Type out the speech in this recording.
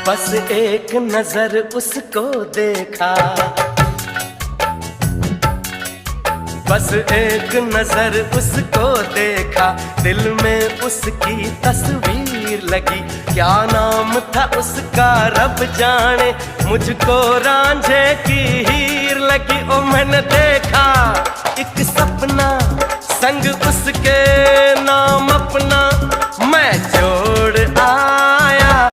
बस एक नजर उसको देखा, बस एक नजर उसको देखा, दिल में उसकी तस्वीर लगी। क्या नाम था उसका रब जाने, मुझको रांझे की हीर लगी। ओ मैंने देखा